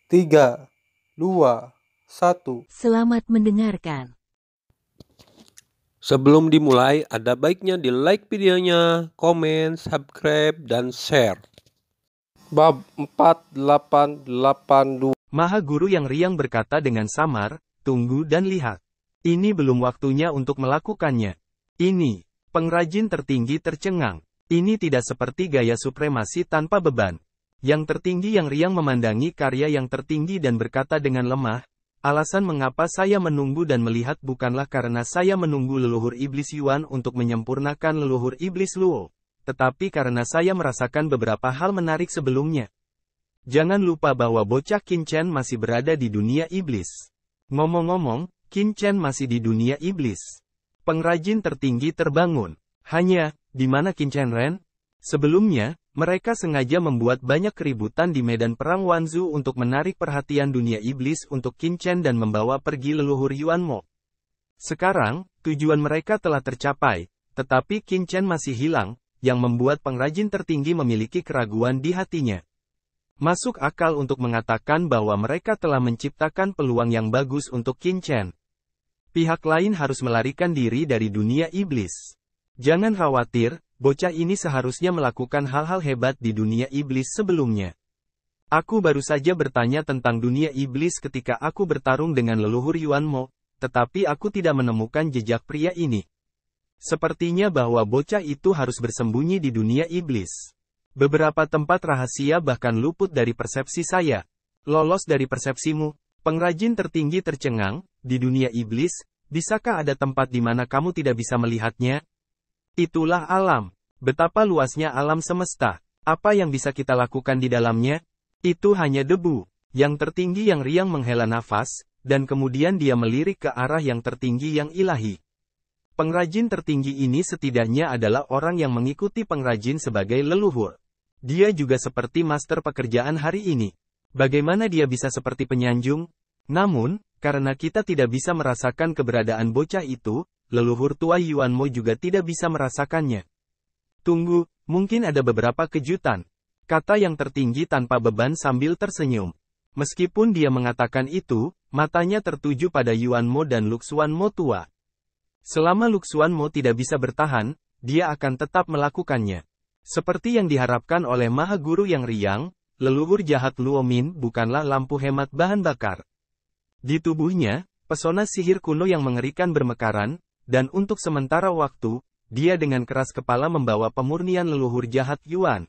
3, 2, 1. Selamat mendengarkan. Sebelum dimulai, ada baiknya di like videonya, komen, subscribe, dan share. Bab 4882. Maha Guru yang riang berkata dengan samar, "Tunggu dan lihat. Ini belum waktunya untuk melakukannya. Ini, pengrajin tertinggi tercengang. Ini tidak seperti gaya supremasi tanpa beban. Yang tertinggi yang riang memandangi karya yang tertinggi dan berkata dengan lemah, alasan mengapa saya menunggu dan melihat bukanlah karena saya menunggu leluhur iblis Yuan untuk menyempurnakan leluhur iblis Luo, tetapi karena saya merasakan beberapa hal menarik sebelumnya. Jangan lupa bahwa bocah Qin Chen masih berada di dunia iblis. Ngomong-ngomong, Qin Chen masih di dunia iblis." Pengrajin tertinggi terbangun. Hanya, di mana Qin Chen Ren? Sebelumnya, mereka sengaja membuat banyak keributan di medan perang Wanzu untuk menarik perhatian dunia iblis untuk Qin Chen dan membawa pergi leluhur Yuan Mo. Sekarang, tujuan mereka telah tercapai, tetapi Qin Chen masih hilang, yang membuat pengrajin tertinggi memiliki keraguan di hatinya. Masuk akal untuk mengatakan bahwa mereka telah menciptakan peluang yang bagus untuk Qin Chen. Pihak lain harus melarikan diri dari dunia iblis. Jangan khawatir, bocah ini seharusnya melakukan hal-hal hebat di dunia iblis sebelumnya. Aku baru saja bertanya tentang dunia iblis ketika aku bertarung dengan leluhur Yuan Mo, tetapi aku tidak menemukan jejak pria ini. Sepertinya bahwa bocah itu harus bersembunyi di dunia iblis. Beberapa tempat rahasia bahkan luput dari persepsi saya. Lolos dari persepsimu, pengrajin tertinggi tercengang, di dunia iblis, bisakah ada tempat di mana kamu tidak bisa melihatnya? Itulah alam. Betapa luasnya alam semesta. Apa yang bisa kita lakukan di dalamnya? Itu hanya debu. Yang tertinggi yang riang menghela nafas, dan kemudian dia melirik ke arah yang tertinggi yang ilahi. Pengrajin tertinggi ini setidaknya adalah orang yang mengikuti pengrajin sebagai leluhur. Dia juga seperti master pekerjaan hari ini. Bagaimana dia bisa seperti penyanjung? Namun, karena kita tidak bisa merasakan keberadaan bocah itu, leluhur tua Yuan Mo juga tidak bisa merasakannya. Tunggu, mungkin ada beberapa kejutan. Kata yang tertinggi tanpa beban sambil tersenyum. Meskipun dia mengatakan itu, matanya tertuju pada Yuan Mo dan Luxuan Mo tua. Selama Luxuan Mo tidak bisa bertahan, dia akan tetap melakukannya. Seperti yang diharapkan oleh Maha Guru yang riang, leluhur jahat Luo Min bukanlah lampu hemat bahan bakar. Di tubuhnya, pesona sihir kuno yang mengerikan bermekaran, dan untuk sementara waktu, dia dengan keras kepala membawa pemurnian leluhur jahat Yuan.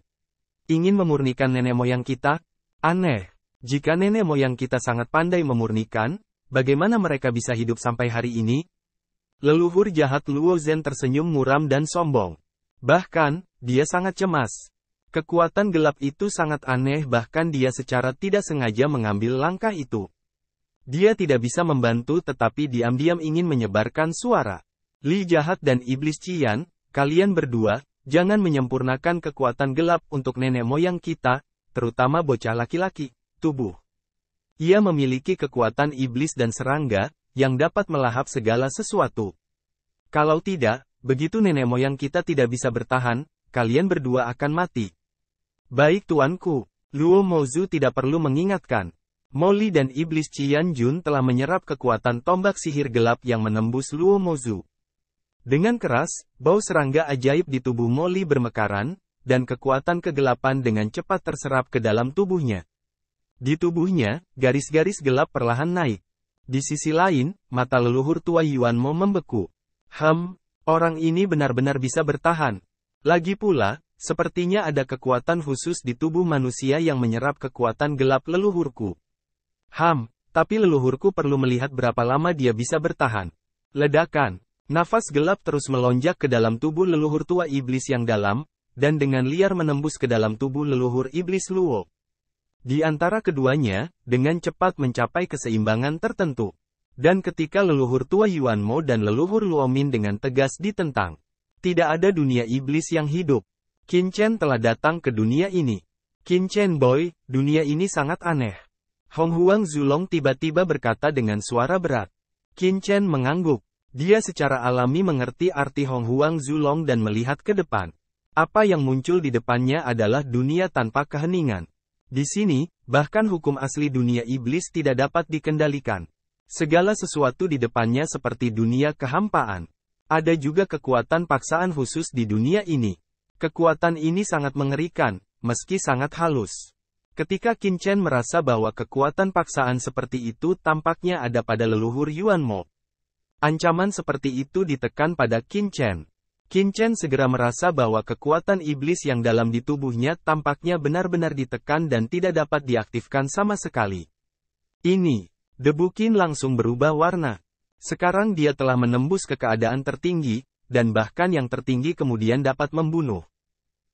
Ingin memurnikan nenek moyang kita? Aneh. Jika nenek moyang kita sangat pandai memurnikan, bagaimana mereka bisa hidup sampai hari ini? Leluhur jahat Luo Zhen tersenyum muram dan sombong. Bahkan, dia sangat cemas. Kekuatan gelap itu sangat aneh, bahkan dia secara tidak sengaja mengambil langkah itu. Dia tidak bisa membantu tetapi diam-diam ingin menyebarkan suara. Li jahat dan iblis Qian, kalian berdua, jangan menyempurnakan kekuatan gelap untuk nenek moyang kita, terutama bocah laki-laki, tubuh. Ia memiliki kekuatan iblis dan serangga, yang dapat melahap segala sesuatu. Kalau tidak, begitu nenek moyang kita tidak bisa bertahan, kalian berdua akan mati. Baik tuanku, Luo Mozu tidak perlu mengingatkan. Molly dan iblis Qian Jun telah menyerap kekuatan tombak sihir gelap yang menembus Luo Mozu. Dengan keras, bau serangga ajaib di tubuh Molly bermekaran, dan kekuatan kegelapan dengan cepat terserap ke dalam tubuhnya. Di tubuhnya, garis-garis gelap perlahan naik. Di sisi lain, mata leluhur tua Yuan Mo membeku. Orang ini benar-benar bisa bertahan. Lagi pula, sepertinya ada kekuatan khusus di tubuh manusia yang menyerap kekuatan gelap leluhurku. Tapi leluhurku perlu melihat berapa lama dia bisa bertahan. Ledakan. Nafas gelap terus melonjak ke dalam tubuh leluhur tua iblis yang dalam, dan dengan liar menembus ke dalam tubuh leluhur iblis Luo. Di antara keduanya, dengan cepat mencapai keseimbangan tertentu. Dan ketika leluhur tua Yuan Mo dan leluhur Luo Min dengan tegas ditentang. Tidak ada dunia iblis yang hidup. Qin Chen telah datang ke dunia ini. Qin Chen boy, dunia ini sangat aneh. Hong Huang Zulong tiba-tiba berkata dengan suara berat. Qin Chen mengangguk. Dia secara alami mengerti arti Hong Huang Zulong dan melihat ke depan. Apa yang muncul di depannya adalah dunia tanpa keheningan. Di sini, bahkan hukum asli dunia iblis tidak dapat dikendalikan. Segala sesuatu di depannya seperti dunia kehampaan. Ada juga kekuatan paksaan khusus di dunia ini. Kekuatan ini sangat mengerikan, meski sangat halus. Ketika Qin Chen merasa bahwa kekuatan paksaan seperti itu tampaknya ada pada leluhur Yuan Mo. Ancaman seperti itu ditekan pada Qin Chen. Qin Chen segera merasa bahwa kekuatan iblis yang dalam di tubuhnya tampaknya benar-benar ditekan dan tidak dapat diaktifkan sama sekali. Ini, debu Qin langsung berubah warna. Sekarang dia telah menembus ke keadaan tertinggi, dan bahkan yang tertinggi kemudian dapat membunuh.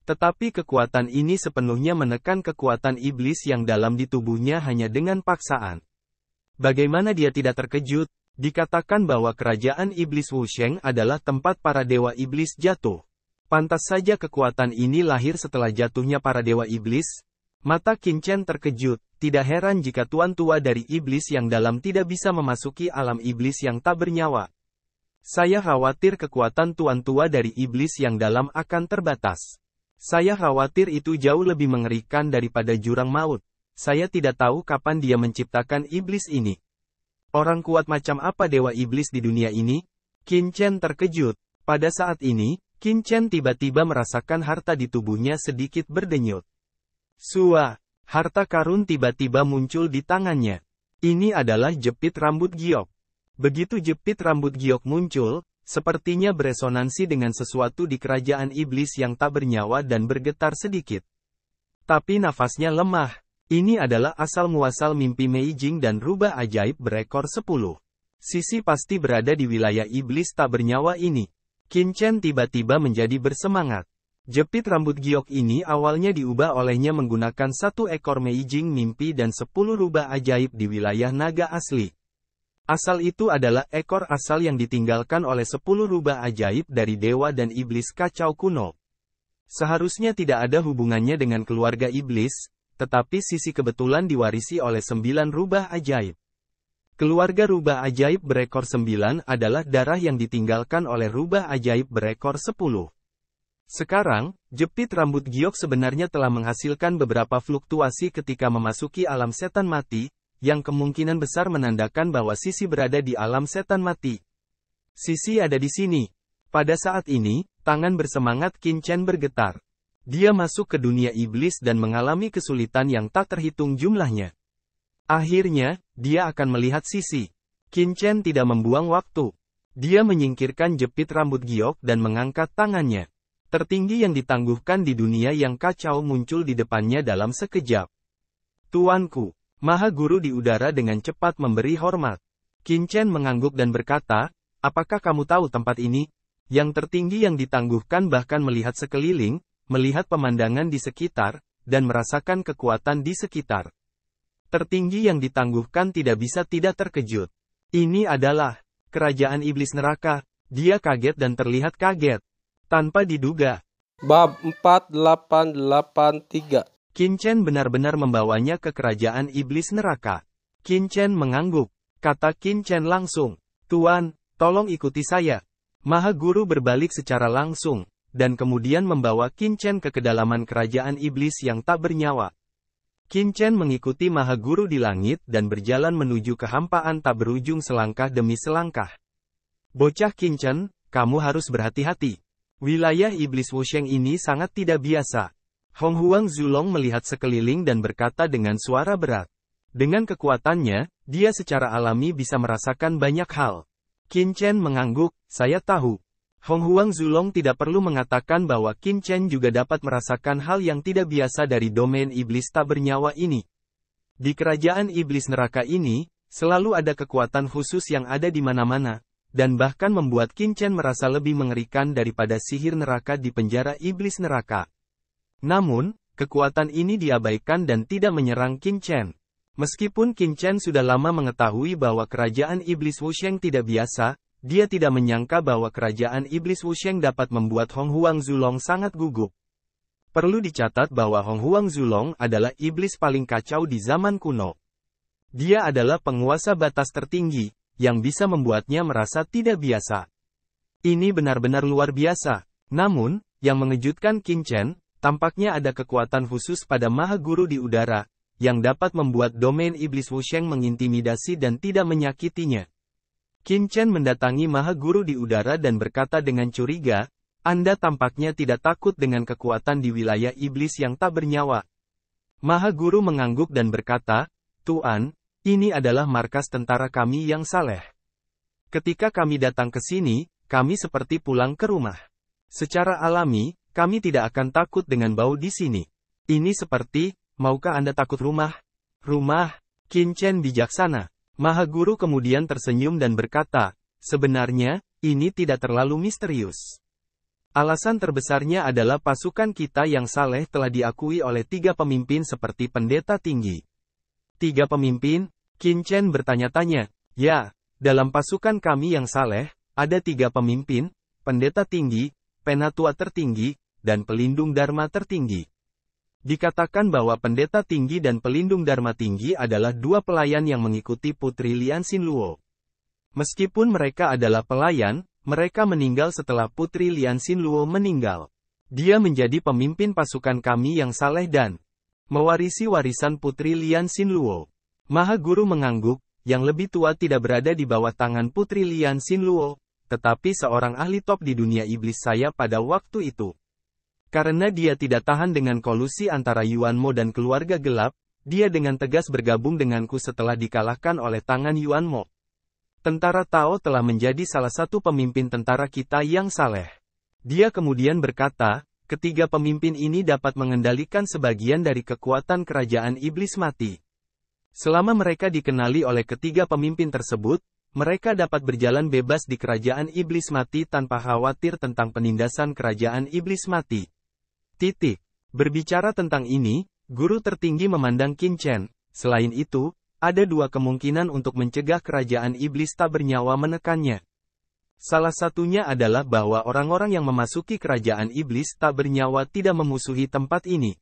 Tetapi kekuatan ini sepenuhnya menekan kekuatan iblis yang dalam di tubuhnya hanya dengan paksaan. Bagaimana dia tidak terkejut? Dikatakan bahwa kerajaan iblis Wusheng adalah tempat para dewa iblis jatuh. Pantas saja kekuatan ini lahir setelah jatuhnya para dewa iblis. Mata Qin Chen terkejut, tidak heran jika tuan tua dari iblis yang dalam tidak bisa memasuki alam iblis yang tak bernyawa. Saya khawatir kekuatan tuan tua dari iblis yang dalam akan terbatas. Saya khawatir itu jauh lebih mengerikan daripada jurang maut. Saya tidak tahu kapan dia menciptakan iblis ini. Orang kuat macam apa dewa iblis di dunia ini? Qin Chen terkejut. Pada saat ini, Qin Chen tiba-tiba merasakan harta di tubuhnya sedikit berdenyut. Sua, harta karun tiba-tiba muncul di tangannya. Ini adalah jepit rambut giok. Begitu jepit rambut giok muncul, sepertinya beresonansi dengan sesuatu di kerajaan iblis yang tak bernyawa dan bergetar sedikit. Tapi nafasnya lemah. Ini adalah asal-muasal mimpi Mei Jing dan rubah ajaib berekor 10. Sisi pasti berada di wilayah iblis tak bernyawa ini. Qin Chen tiba-tiba menjadi bersemangat. Jepit rambut giok ini awalnya diubah olehnya menggunakan 1 ekor Mei Jing mimpi dan 10 rubah ajaib di wilayah naga asli. Asal itu adalah ekor asal yang ditinggalkan oleh 10 rubah ajaib dari dewa dan iblis kacau kuno. Seharusnya tidak ada hubungannya dengan keluarga iblis, tetapi sisi kebetulan diwarisi oleh 9 rubah ajaib. Keluarga rubah ajaib berekor 9 adalah darah yang ditinggalkan oleh rubah ajaib berekor 10. Sekarang, jepit rambut giok sebenarnya telah menghasilkan beberapa fluktuasi ketika memasuki alam setan mati, yang kemungkinan besar menandakan bahwa Sisi berada di alam setan mati. Sisi ada di sini. Pada saat ini, tangan bersemangat Qin Chen bergetar. Dia masuk ke dunia iblis dan mengalami kesulitan yang tak terhitung jumlahnya. Akhirnya, dia akan melihat Sisi. Qin Chen tidak membuang waktu. Dia menyingkirkan jepit rambut giok dan mengangkat tangannya. Tertinggi yang ditangguhkan di dunia yang kacau muncul di depannya dalam sekejap. Tuanku, Maha Guru di udara dengan cepat memberi hormat. Qin Chen mengangguk dan berkata, apakah kamu tahu tempat ini? Yang tertinggi yang ditangguhkan bahkan melihat sekeliling, melihat pemandangan di sekitar, dan merasakan kekuatan di sekitar. Tertinggi yang ditangguhkan tidak bisa tidak terkejut. Ini adalah kerajaan iblis neraka. Dia kaget dan terlihat kaget. Tanpa diduga. Bab 4883. Qin Chen benar-benar membawanya ke kerajaan iblis neraka. Qin Chen mengangguk. Kata Qin Chen langsung. Tuan, tolong ikuti saya. Maha Guru berbalik secara langsung, dan kemudian membawa Qin Chen ke kedalaman kerajaan iblis yang tak bernyawa. Qin Chen mengikuti Maha Guru di langit dan berjalan menuju kehampaan tak berujung selangkah demi selangkah. Bocah Qin Chen, kamu harus berhati-hati. Wilayah iblis Wusheng ini sangat tidak biasa. Hong Huang Zulong melihat sekeliling dan berkata dengan suara berat. Dengan kekuatannya, dia secara alami bisa merasakan banyak hal. Qin Chen mengangguk, saya tahu. Hong Huang Zulong tidak perlu mengatakan bahwa Qin Chen juga dapat merasakan hal yang tidak biasa dari domain iblis tak bernyawa ini. Di kerajaan iblis neraka ini, selalu ada kekuatan khusus yang ada di mana-mana, dan bahkan membuat Qin Chen merasa lebih mengerikan daripada sihir neraka di penjara iblis neraka. Namun, kekuatan ini diabaikan dan tidak menyerang Qin Chen. Meskipun Qin Chen sudah lama mengetahui bahwa kerajaan iblis Wusheng tidak biasa, dia tidak menyangka bahwa kerajaan iblis Wusheng dapat membuat Hong Huang Zulong sangat gugup. Perlu dicatat bahwa Hong Huang Zulong adalah iblis paling kacau di zaman kuno. Dia adalah penguasa batas tertinggi, yang bisa membuatnya merasa tidak biasa. Ini benar-benar luar biasa. Namun, yang mengejutkan Qin Chen, Tampaknya ada kekuatan khusus pada Maha Guru di udara, yang dapat membuat domain iblis Wusheng mengintimidasi dan tidak menyakitinya. Qin Chen mendatangi Maha Guru di udara dan berkata dengan curiga, Anda tampaknya tidak takut dengan kekuatan di wilayah iblis yang tak bernyawa. Maha Guru mengangguk dan berkata, Tuan, ini adalah markas tentara kami yang saleh. Ketika kami datang ke sini, kami seperti pulang ke rumah. Secara alami, kami tidak akan takut dengan bau di sini. Ini seperti, maukah Anda takut rumah? Rumah, Qin Chen bijaksana. Maha Guru kemudian tersenyum dan berkata, sebenarnya, ini tidak terlalu misterius. Alasan terbesarnya adalah pasukan kita yang saleh telah diakui oleh 3 pemimpin seperti pendeta tinggi. 3 pemimpin? Qin Chen bertanya-tanya. Ya, dalam pasukan kami yang saleh, ada 3 pemimpin, pendeta tinggi, penatua tertinggi, dan pelindung dharma tertinggi. Dikatakan bahwa pendeta tinggi dan pelindung dharma tinggi adalah 2 pelayan yang mengikuti Putri Lian Xinluo. Meskipun mereka adalah pelayan, mereka meninggal setelah Putri Lian Xinluo meninggal. Dia menjadi pemimpin pasukan kami yang saleh dan mewarisi warisan Putri Lian Xinluo. Maha Guru mengangguk, yang lebih tua tidak berada di bawah tangan Putri Lian Xinluo, tetapi seorang ahli top di dunia iblis saya pada waktu itu. Karena dia tidak tahan dengan kolusi antara Yuan Mo dan keluarga gelap, dia dengan tegas bergabung denganku setelah dikalahkan oleh tangan Yuan Mo. Tentara Tao telah menjadi salah satu pemimpin tentara kita yang saleh. Dia kemudian berkata, ketiga pemimpin ini dapat mengendalikan sebagian dari kekuatan kerajaan iblis mati. Selama mereka dikenali oleh ketiga pemimpin tersebut, mereka dapat berjalan bebas di kerajaan iblis mati tanpa khawatir tentang penindasan kerajaan iblis mati. Berbicara tentang ini, guru tertinggi memandang Qin Chen. Selain itu, ada 2 kemungkinan untuk mencegah kerajaan iblis tak bernyawa menekannya. Salah satunya adalah bahwa orang-orang yang memasuki kerajaan iblis tak bernyawa tidak memusuhi tempat ini.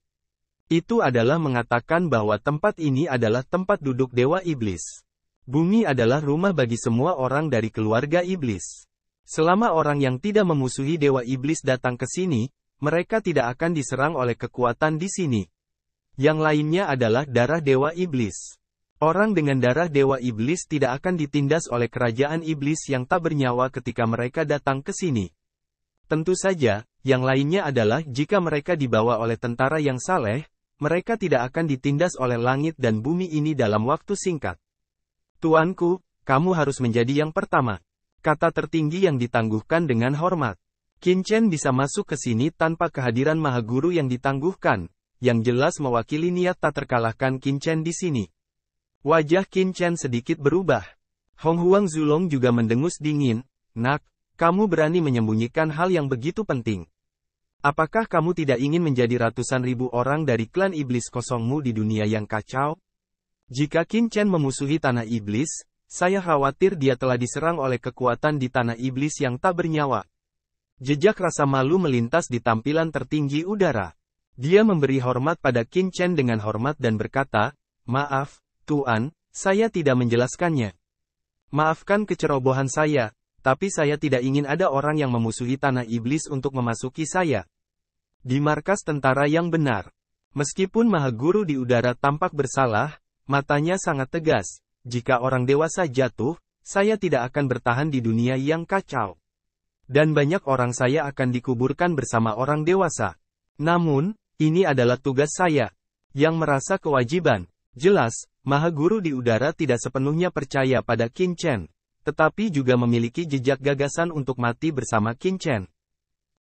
Itu adalah mengatakan bahwa tempat ini adalah tempat duduk dewa iblis. Bumi adalah rumah bagi semua orang dari keluarga iblis. Selama orang yang tidak memusuhi dewa iblis datang ke sini, mereka tidak akan diserang oleh kekuatan di sini. Yang lainnya adalah darah dewa iblis. Orang dengan darah dewa iblis tidak akan ditindas oleh kerajaan iblis yang tak bernyawa ketika mereka datang ke sini. Tentu saja, yang lainnya adalah jika mereka dibawa oleh tentara yang saleh, mereka tidak akan ditindas oleh langit dan bumi ini dalam waktu singkat. Tuanku, kamu harus menjadi yang pertama. Kata tertinggi yang ditangguhkan dengan hormat. Qin Chen bisa masuk ke sini tanpa kehadiran Maha Guru yang ditangguhkan, yang jelas mewakili niat tak terkalahkan Qin Chen di sini. Wajah Qin Chen sedikit berubah. Hong Huang Zulong juga mendengus dingin. Nak, kamu berani menyembunyikan hal yang begitu penting. Apakah kamu tidak ingin menjadi ratusan ribu orang dari klan iblis kosongmu di dunia yang kacau? Jika Qin Chen memusuhi tanah iblis, saya khawatir dia telah diserang oleh kekuatan di tanah iblis yang tak bernyawa. Jejak rasa malu melintas di tampilan tertinggi udara. Dia memberi hormat pada Qin Chen dengan hormat dan berkata, maaf, Tuan, saya tidak menjelaskannya. Maafkan kecerobohan saya, tapi saya tidak ingin ada orang yang memusuhi tanah iblis untuk memasuki saya. Di markas tentara yang benar. Meskipun Maha Guru di udara tampak bersalah, matanya sangat tegas. Jika orang dewasa jatuh, saya tidak akan bertahan di dunia yang kacau. Dan banyak orang saya akan dikuburkan bersama orang dewasa. Namun, ini adalah tugas saya. Yang merasa kewajiban. Jelas, Maha Guru di udara tidak sepenuhnya percaya pada Qin Chen, tetapi juga memiliki jejak gagasan untuk mati bersama Qin Chen.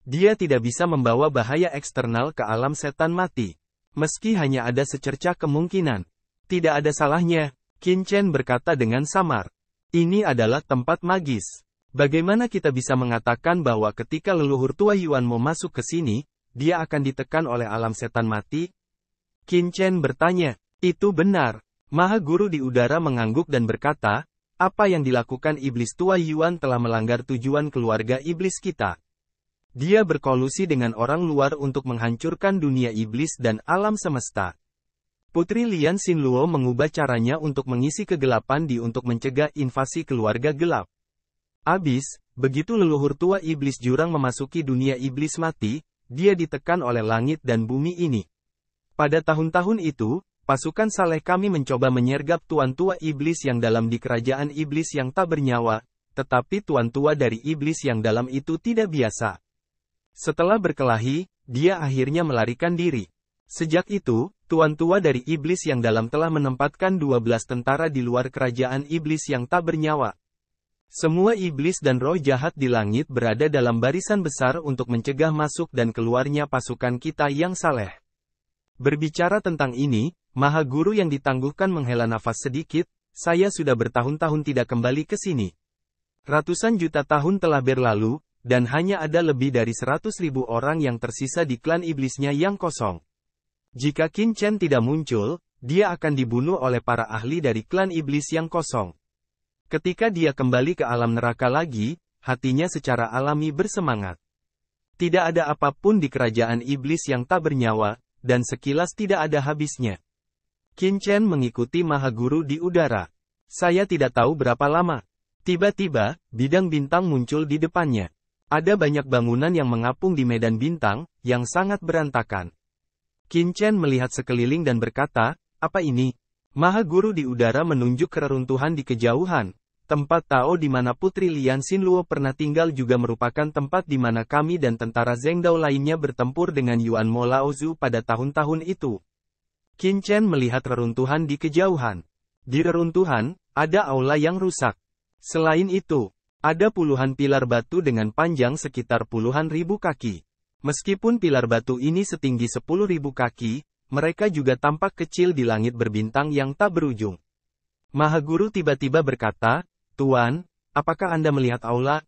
Dia tidak bisa membawa bahaya eksternal ke alam setan mati. Meski hanya ada secercah kemungkinan. Tidak ada salahnya, Qin Chen berkata dengan samar. Ini adalah tempat magis. Bagaimana kita bisa mengatakan bahwa ketika leluhur tua Yuan mau masuk ke sini, dia akan ditekan oleh alam setan mati? Qin Chen bertanya. Itu benar. Maha Guru di udara mengangguk dan berkata, apa yang dilakukan iblis tua Yuan telah melanggar tujuan keluarga iblis kita. Dia berkolusi dengan orang luar untuk menghancurkan dunia iblis dan alam semesta. Putri Lian Xinluo mengubah caranya untuk mengisi kegelapan untuk mencegah invasi keluarga gelap. Begitu leluhur tua iblis jurang memasuki dunia iblis mati, dia ditekan oleh langit dan bumi ini. Pada tahun-tahun itu, pasukan saleh kami mencoba menyergap tuan tua iblis yang dalam di kerajaan iblis yang tak bernyawa, tetapi tuan tua dari iblis yang dalam itu tidak biasa. Setelah berkelahi, dia akhirnya melarikan diri. Sejak itu, tuan tua dari iblis yang dalam telah menempatkan 12 tentara di luar kerajaan iblis yang tak bernyawa. Semua iblis dan roh jahat di langit berada dalam barisan besar untuk mencegah masuk dan keluarnya pasukan kita yang saleh. Berbicara tentang ini, Maha Guru yang ditangguhkan menghela nafas sedikit, saya sudah bertahun-tahun tidak kembali ke sini. Ratusan juta tahun telah berlalu, dan hanya ada lebih dari 100.000 orang yang tersisa di klan iblisnya yang kosong. Jika Qin Chen tidak muncul, dia akan dibunuh oleh para ahli dari klan iblis yang kosong. Ketika dia kembali ke alam neraka lagi, hatinya secara alami bersemangat. Tidak ada apapun di kerajaan iblis yang tak bernyawa, dan sekilas tidak ada habisnya. Qin Chen mengikuti Maha Guru di udara. Saya tidak tahu berapa lama. Tiba-tiba, bidang bintang muncul di depannya. Ada banyak bangunan yang mengapung di medan bintang, yang sangat berantakan. Qin Chen melihat sekeliling dan berkata, "Apa ini?" Maha Guru di udara menunjuk ke reruntuhan di kejauhan. Tempat Tao di mana Putri Lian Xinluo pernah tinggal juga merupakan tempat di mana kami dan tentara Zhengdao lainnya bertempur dengan Yuan Mo Laozu pada tahun-tahun itu. Qin Chen melihat reruntuhan di kejauhan. Di reruntuhan, ada aula yang rusak. Selain itu, ada puluhan pilar batu dengan panjang sekitar puluhan ribu kaki. Meskipun pilar batu ini setinggi 10.000 kaki, mereka juga tampak kecil di langit berbintang yang tak berujung. Maha Guru tiba-tiba berkata, "Tuan, apakah Anda melihat aula?"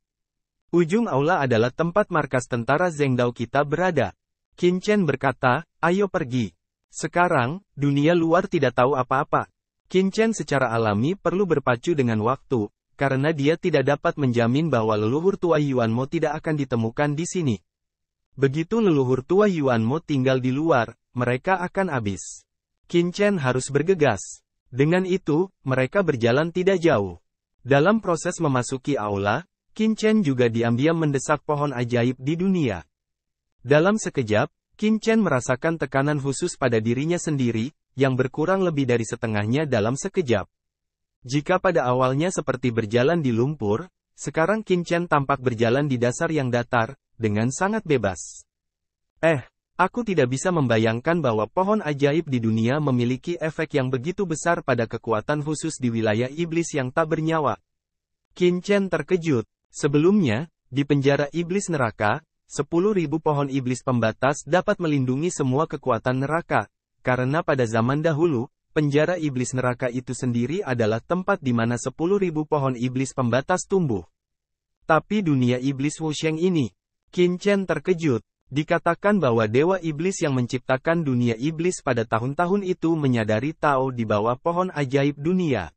Ujung aula adalah tempat markas tentara Zhengdao kita berada. Qin Chen berkata, "Ayo pergi. Sekarang, dunia luar tidak tahu apa-apa." Qin Chen secara alami perlu berpacu dengan waktu, karena dia tidak dapat menjamin bahwa leluhur tua Yuan Mo tidak akan ditemukan di sini. Begitu leluhur tua Yuan Mo tinggal di luar, mereka akan habis. Qin Chen harus bergegas. Dengan itu, mereka berjalan tidak jauh. Dalam proses memasuki aula, Qin Chen juga diam-diam mendesak pohon ajaib di dunia. Dalam sekejap, Qin Chen merasakan tekanan khusus pada dirinya sendiri, yang berkurang lebih dari setengahnya dalam sekejap. Jika pada awalnya seperti berjalan di lumpur, sekarang Qin Chen tampak berjalan di dasar yang datar, dengan sangat bebas. Aku tidak bisa membayangkan bahwa pohon ajaib di dunia memiliki efek yang begitu besar pada kekuatan khusus di wilayah iblis yang tak bernyawa. Qin Chen terkejut. Sebelumnya, di penjara iblis neraka, 10.000 pohon iblis pembatas dapat melindungi semua kekuatan neraka, karena pada zaman dahulu, penjara iblis neraka itu sendiri adalah tempat di mana 10.000 pohon iblis pembatas tumbuh. Tapi dunia iblis Wusheng ini, Qin Chen terkejut. Dikatakan bahwa dewa iblis yang menciptakan dunia iblis pada tahun-tahun itu menyadari Tao di bawah pohon ajaib dunia.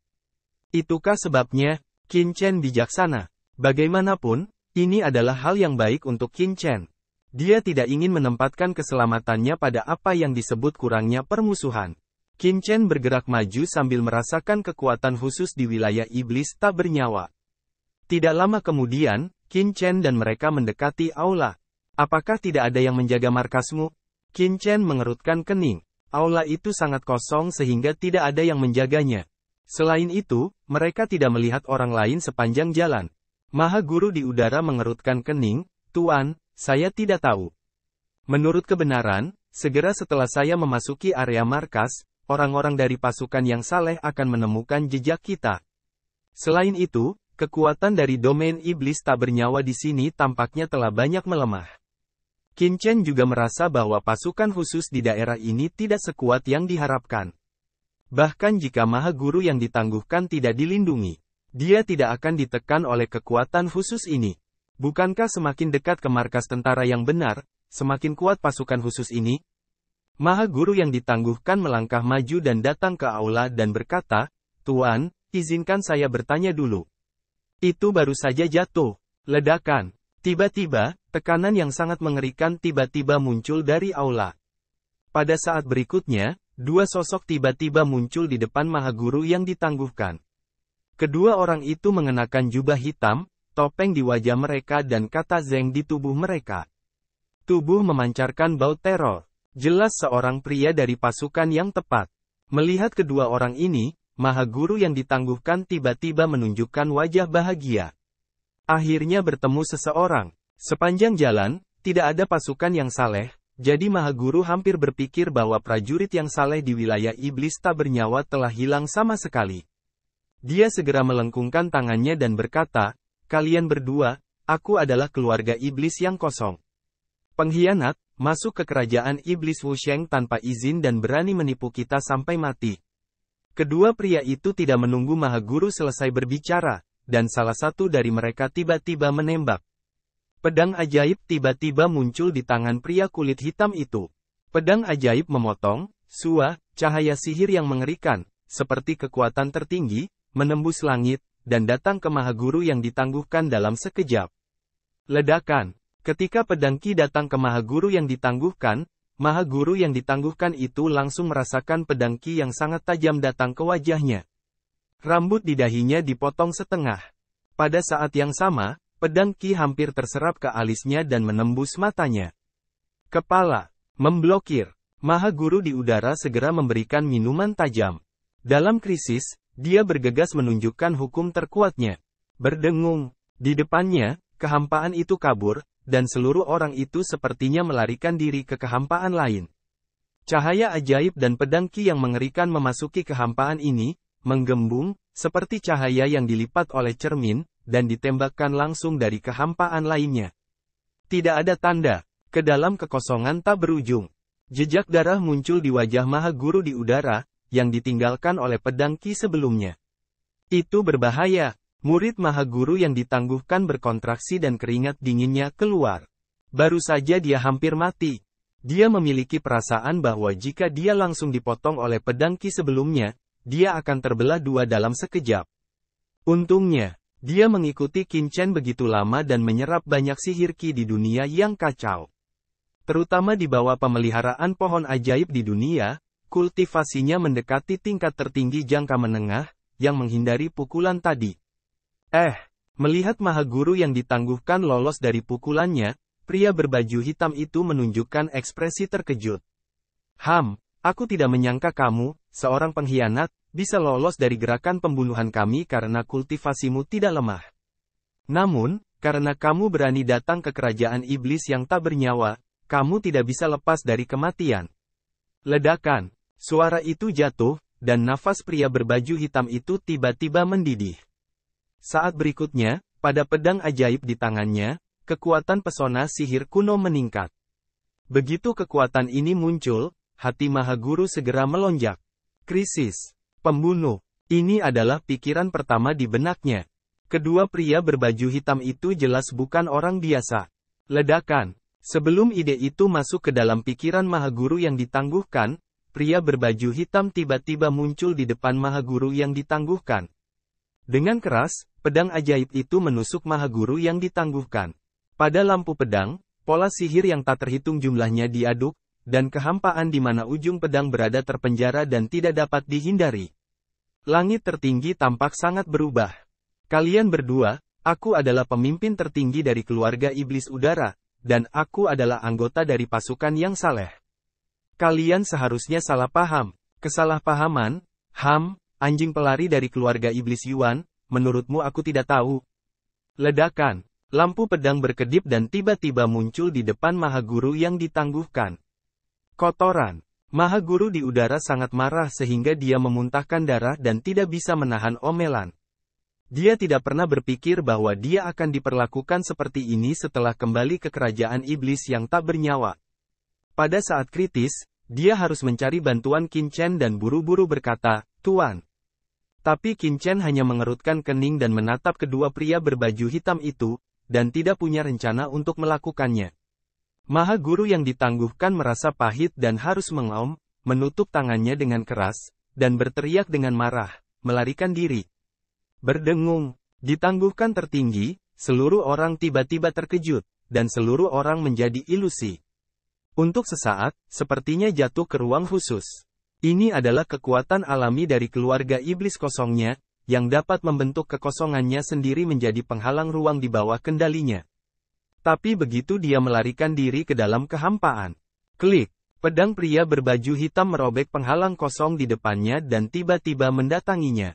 Itukah sebabnya? Qin Chen bijaksana. Bagaimanapun, ini adalah hal yang baik untuk Qin Chen. Dia tidak ingin menempatkan keselamatannya pada apa yang disebut kurangnya permusuhan. Qin Chen bergerak maju sambil merasakan kekuatan khusus di wilayah iblis tak bernyawa. Tidak lama kemudian, Qin Chen dan mereka mendekati aula. "Apakah tidak ada yang menjaga markasmu?" Qin Chen mengerutkan kening. Aula itu sangat kosong sehingga tidak ada yang menjaganya. Selain itu, mereka tidak melihat orang lain sepanjang jalan. Maha Guru di udara mengerutkan kening, "Tuan, saya tidak tahu. Menurut kebenaran, segera setelah saya memasuki area markas, orang-orang dari pasukan yang saleh akan menemukan jejak kita. Selain itu, kekuatan dari domain iblis tak bernyawa di sini tampaknya telah banyak melemah." Qin Chen juga merasa bahwa pasukan khusus di daerah ini tidak sekuat yang diharapkan. Bahkan jika Maha Guru yang ditangguhkan tidak dilindungi, dia tidak akan ditekan oleh kekuatan khusus ini. Bukankah semakin dekat ke markas tentara yang benar, semakin kuat pasukan khusus ini? Maha Guru yang ditangguhkan melangkah maju dan datang ke aula dan berkata, "Tuan, izinkan saya bertanya dulu." Itu baru saja jatuh. Ledakan. Tiba-tiba, tekanan yang sangat mengerikan tiba-tiba muncul dari aula. Pada saat berikutnya, dua sosok tiba-tiba muncul di depan Maha Guru yang ditangguhkan. Kedua orang itu mengenakan jubah hitam, topeng di wajah mereka dan kata Zeng di tubuh mereka. Tubuh memancarkan bau teror. Jelas seorang pria dari pasukan yang tepat. Melihat kedua orang ini, Maha Guru yang ditangguhkan tiba-tiba menunjukkan wajah bahagia. Akhirnya bertemu seseorang. Sepanjang jalan, tidak ada pasukan yang saleh, jadi Maha Guru hampir berpikir bahwa prajurit yang saleh di wilayah iblis tak bernyawa telah hilang sama sekali. Dia segera melengkungkan tangannya dan berkata, "Kalian berdua, aku adalah keluarga iblis yang kosong. Pengkhianat, masuk ke kerajaan iblis Wusheng tanpa izin dan berani menipu kita sampai mati." Kedua pria itu tidak menunggu Maha Guru selesai berbicara, dan salah satu dari mereka tiba-tiba menembak. Pedang ajaib tiba-tiba muncul di tangan pria kulit hitam itu. Pedang ajaib memotong, cahaya sihir yang mengerikan, seperti kekuatan tertinggi, menembus langit, dan datang ke Maha Guru yang ditangguhkan dalam sekejap. Ledakan. Ketika pedang Ki datang ke Maha Guru yang ditangguhkan, Maha Guru yang ditangguhkan itu langsung merasakan pedang Ki yang sangat tajam datang ke wajahnya. Rambut di dahinya dipotong setengah. Pada saat yang sama, pedang Ki hampir terserap ke alisnya dan menembus matanya. Kepala. Memblokir. Maha Guru di udara segera memberikan minuman tajam. Dalam krisis, dia bergegas menunjukkan hukum terkuatnya. Berdengung. Di depannya, kehampaan itu kabur, dan seluruh orang itu sepertinya melarikan diri ke kehampaan lain. Cahaya ajaib dan pedang Ki yang mengerikan memasuki kehampaan ini, menggembung, seperti cahaya yang dilipat oleh cermin, dan ditembakkan langsung dari kehampaan lainnya. Tidak ada tanda, ke dalam kekosongan tak berujung. Jejak darah muncul di wajah Maha Guru di udara, yang ditinggalkan oleh pedang Ki sebelumnya. Itu berbahaya. Murid Maha Guru yang ditangguhkan berkontraksi dan keringat dinginnya keluar. Baru saja dia hampir mati. Dia memiliki perasaan bahwa jika dia langsung dipotong oleh pedang Ki sebelumnya, dia akan terbelah dua dalam sekejap. Untungnya, dia mengikuti Qin Chen begitu lama dan menyerap banyak sihir Ki di dunia yang kacau. Terutama di bawah pemeliharaan pohon ajaib di dunia, kultivasinya mendekati tingkat tertinggi jangka menengah, yang menghindari pukulan tadi. Melihat Maha Guru yang ditangguhkan lolos dari pukulannya, pria berbaju hitam itu menunjukkan ekspresi terkejut. Aku tidak menyangka kamu, seorang pengkhianat, bisa lolos dari gerakan pembunuhan kami karena kultivasimu tidak lemah. Namun, karena kamu berani datang ke kerajaan iblis yang tak bernyawa, kamu tidak bisa lepas dari kematian. Ledakan. Suara itu jatuh, dan nafas pria berbaju hitam itu tiba-tiba mendidih. Saat berikutnya, pada pedang ajaib di tangannya, kekuatan pesona sihir kuno meningkat. Begitu kekuatan ini muncul, hati Maha Guru segera melonjak. Krisis. Pembunuh. Ini adalah pikiran pertama di benaknya. Kedua pria berbaju hitam itu jelas bukan orang biasa. Ledakan. Sebelum ide itu masuk ke dalam pikiran Maha Guru yang ditangguhkan, pria berbaju hitam tiba-tiba muncul di depan Maha Guru yang ditangguhkan. Dengan keras, pedang ajaib itu menusuk Maha Guru yang ditangguhkan. Pada lampu pedang, pola sihir yang tak terhitung jumlahnya diaduk, dan kehampaan di mana ujung pedang berada terpenjara dan tidak dapat dihindari. Langit tertinggi tampak sangat berubah. Kalian berdua, aku adalah pemimpin tertinggi dari keluarga iblis udara, dan aku adalah anggota dari pasukan yang saleh. Kalian seharusnya salah paham. Kesalahpahaman, anjing pelari dari keluarga iblis Yuan, menurutmu aku tidak tahu? Ledakan. Lampu pedang berkedip dan tiba-tiba muncul di depan Maha Guru yang ditangguhkan. Kotoran. Maha Guru di udara sangat marah sehingga dia memuntahkan darah dan tidak bisa menahan omelan. Dia tidak pernah berpikir bahwa dia akan diperlakukan seperti ini setelah kembali ke kerajaan iblis yang tak bernyawa. Pada saat kritis, dia harus mencari bantuan Qin Chen dan buru-buru berkata, "Tuan." Tapi Qin Chen hanya mengerutkan kening dan menatap kedua pria berbaju hitam itu, dan tidak punya rencana untuk melakukannya. Maha Guru yang ditangguhkan merasa pahit dan harus mengaum, menutup tangannya dengan keras, dan berteriak dengan marah, melarikan diri. Berdengung, ditangguhkan tertinggi, seluruh orang tiba-tiba terkejut, dan seluruh orang menjadi ilusi. Untuk sesaat, sepertinya jatuh ke ruang khusus. Ini adalah kekuatan alami dari keluarga iblis kosongnya, yang dapat membentuk kekosongannya sendiri menjadi penghalang ruang di bawah kendalinya. Tapi begitu dia melarikan diri ke dalam kehampaan. Klik. Pedang pria berbaju hitam merobek penghalang kosong di depannya dan tiba-tiba mendatanginya.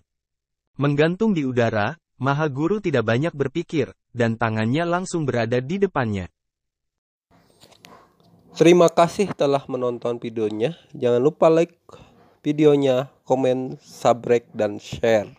Menggantung di udara, Mahaguru tidak banyak berpikir, dan tangannya langsung berada di depannya. Terima kasih telah menonton videonya. Jangan lupa like videonya, komen, subscribe, dan share.